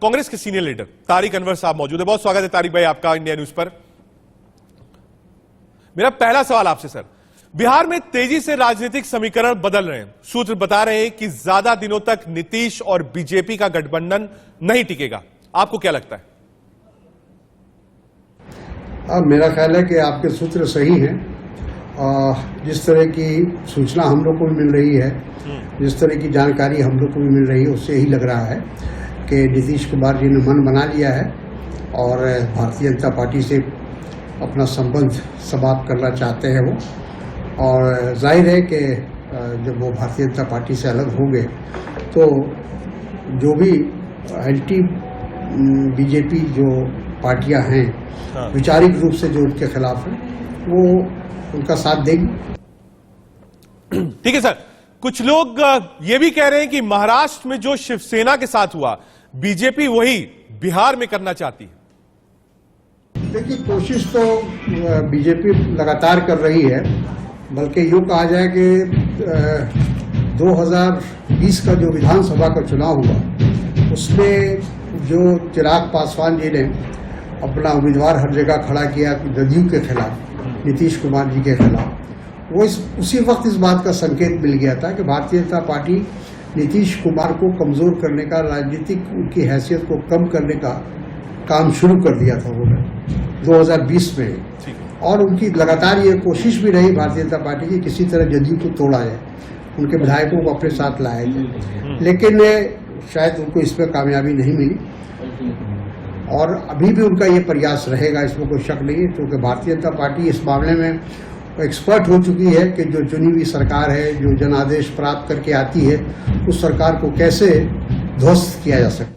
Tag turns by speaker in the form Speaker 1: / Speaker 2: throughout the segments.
Speaker 1: कांग्रेस के senior leader Tariq Anwar साहब मौजूद है। बहुत स्वागत है तारिक भाई आपका इंडिया न्यूज पर। मेरा पहला सवाल आपसे सर, बिहार में तेजी से राजनीतिक समीकरण बदल रहे हैं। सूत्र बता रहे हैं कि ज्यादा दिनों तक नीतीश और बीजेपी का गठबंधन नहीं टिकेगा, आपको क्या लगता है?
Speaker 2: मेरा ख्याल है कि आपके सूत्र सही हैं। जिस तरह की सूचना हम लोग को भी मिल रही है, जिस तरह की जानकारी हम लोग को भी मिल रही है, उससे यही लग रहा है कि नीतीश कुमार जी ने मन बना लिया है और भारतीय जनता पार्टी से अपना संबंध समाप्त करना चाहते हैं वो। और जाहिर है कि जब वो भारतीय जनता पार्टी से अलग होंगे तो जो भी एंटी बीजेपी जो पार्टियां हैं, वैचारिक रूप से जो उनके खिलाफ है, वो उनका साथ देगी।
Speaker 1: ठीक है सर, कुछ लोग ये भी कह रहे हैं कि महाराष्ट्र में जो शिवसेना के साथ हुआ, बीजेपी वही बिहार में करना चाहती है।
Speaker 2: देखिए, कोशिश तो बीजेपी लगातार कर रही है, बल्कि यूँ कहा जाए कि 2020 का जो विधानसभा का चुनाव हुआ, उसमें जो चिराग पासवान जी ने अपना उम्मीदवार हर जगह खड़ा किया जदयू के खिलाफ, नीतीश कुमार जी के खिलाफ, वो उसी वक्त इस बात का संकेत मिल गया था कि भारतीय जनता पार्टी नीतीश कुमार को कमजोर करने का, राजनीतिक उनकी हैसियत को कम करने का काम शुरू कर दिया था उन्होंने 2020 में। और उनकी लगातार ये कोशिश भी रही भारतीय जनता पार्टी की किसी तरह जदयू को तोड़ा जाए, उनके विधायकों को अपने साथ लाया जाए, लेकिन शायद उनको इसमें कामयाबी नहीं मिली। और अभी भी उनका ये प्रयास रहेगा, इसमें कोई शक नहीं है, क्योंकि भारतीय जनता पार्टी इस मामले में एक्सपर्ट हो चुकी है कि जो चुनी हुई सरकार है, जो जनादेश प्राप्त करके आती है, उस सरकार को कैसे ध्वस्त किया जा सकता।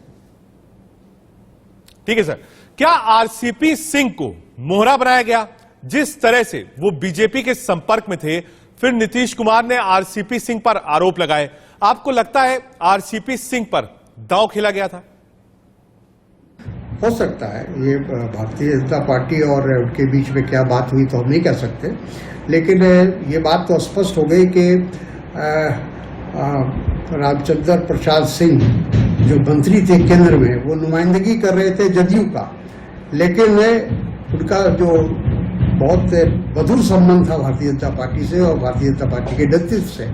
Speaker 1: ठीक है सर, क्या आरसीपी सिंह को मोहरा बनाया गया? जिस तरह से वो बीजेपी के संपर्क में थे, फिर नीतीश कुमार ने आरसीपी सिंह पर आरोप लगाए, आपको लगता है आरसीपी सिंह पर दांव खेला गया था?
Speaker 2: हो सकता है, ये भारतीय जनता पार्टी और उनके बीच में क्या बात हुई तो हम नहीं कह सकते, लेकिन ये बात तो स्पष्ट हो गई कि रामचंद्र प्रसाद सिंह जो मंत्री थे केंद्र में, वो नुमाइंदगी कर रहे थे जदयू का, लेकिन उनका जो बहुत मधुर संबंध था भारतीय जनता पार्टी से और भारतीय जनता पार्टी के नेतृत्व से,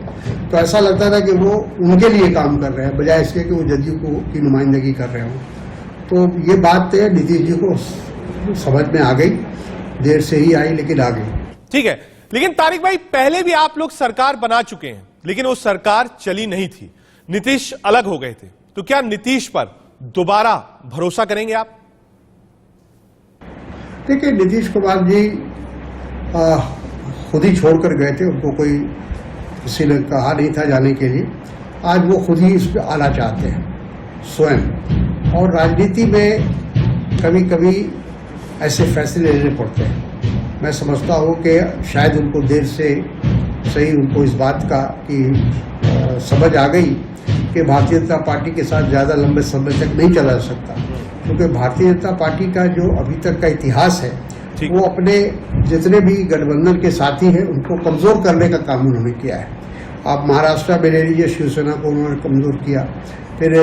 Speaker 2: तो ऐसा लगता था कि वो उनके लिए काम कर रहे हैं बजाय इसके कि वो जदयू की नुमाइंदगी कर रहे हों। तो ये बात नीतीश जी को समझ में आ गई, देर से ही आई लेकिन आ गई।
Speaker 1: ठीक है, लेकिन तारिक भाई, पहले भी आप लोग सरकार बना चुके हैं, लेकिन वो सरकार चली नहीं थी, नीतीश अलग हो गए थे, तो क्या नीतीश पर दोबारा भरोसा करेंगे आप?
Speaker 2: देखिए, नीतीश कुमार जी खुद ही छोड़कर गए थे, उनको कोई किसी ने कहा नहीं था जाने के लिए। आज वो खुद ही इस पर आना चाहते हैं स्वयं, और राजनीति में कभी कभी ऐसे फैसले लेने पड़ते हैं। मैं समझता हूँ कि शायद उनको देर से सही उनको इस बात का कि समझ आ गई कि भारतीय जनता पार्टी के साथ ज़्यादा लंबे समय तक नहीं चला जा सकता, क्योंकि भारतीय जनता पार्टी का जो अभी तक का इतिहास है, वो अपने जितने भी गठबंधन के साथी हैं उनको कमज़ोर करने का काम उन्होंने किया है। आप महाराष्ट्र में ले लीजिए, शिवसेना को उन्होंने कमज़ोर किया, फिर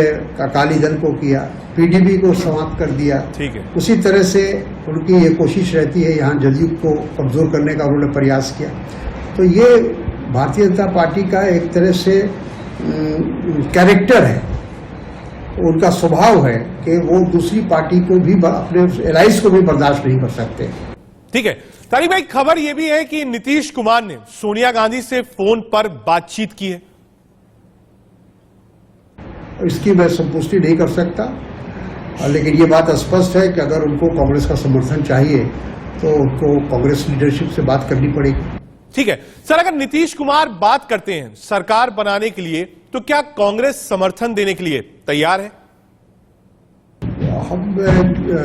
Speaker 2: अकाली दल को किया, पीडीपी को समाप्त कर दिया।
Speaker 1: ठीक है,
Speaker 2: उसी तरह से उनकी ये कोशिश रहती है यहाँ जदयू को कमज़ोर करने का उन्होंने प्रयास किया। तो ये भारतीय जनता पार्टी का एक तरह से कैरेक्टर है, उनका स्वभाव है कि वो दूसरी पार्टी को भी, अपने एलाइज को भी बर्दाश्त नहीं कर सकते।
Speaker 1: ठीक है तारिक भाई, खबर यह भी है कि नीतीश कुमार ने सोनिया गांधी से फोन पर बातचीत की है।
Speaker 2: इसकी मैं संतुष्टि नहीं कर सकता, लेकिन ये बात स्पष्ट है कि अगर उनको कांग्रेस का समर्थन चाहिए तो उनको कांग्रेस लीडरशिप से बात करनी पड़ेगी।
Speaker 1: ठीक है सर, अगर नीतीश कुमार बात करते हैं सरकार बनाने के लिए, तो क्या कांग्रेस समर्थन देने के लिए तैयार है?
Speaker 2: हम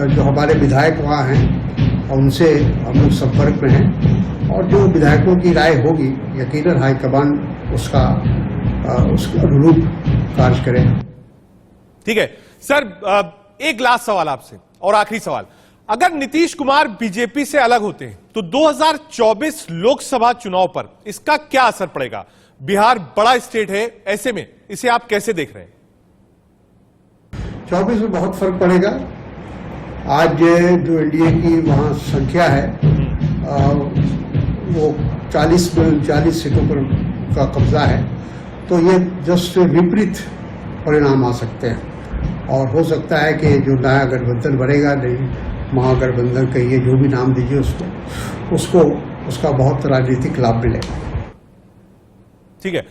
Speaker 2: जो हमारे विधायक वहाँ हैं उनसे हम लोग संपर्क में हैं, और जो विधायकों की राय होगी यकीनन हाईकमान उसके अनुरूप कार्य करेगा।
Speaker 1: ठीक है सर, एक लास्ट सवाल आपसे और आखिरी सवाल, अगर नीतीश कुमार बीजेपी से अलग होते हैं तो 2024 लोकसभा चुनाव पर इसका क्या असर पड़ेगा? बिहार बड़ा स्टेट है, ऐसे में इसे आप कैसे देख रहे हैं?
Speaker 2: 24 में बहुत फर्क पड़ेगा। आज जो एनडीए की वहाँ संख्या है वो 40 में 39 सीटों पर का कब्जा है, तो ये जस्ट विपरीत परिणाम आ सकते हैं और हो सकता है कि जो नया गठबंधन बनेगा, नहीं महागठबंधन कहिए, जो भी नाम दीजिए उसको उसका बहुत राजनीतिक लाभ मिलेगा।
Speaker 1: ठीक है।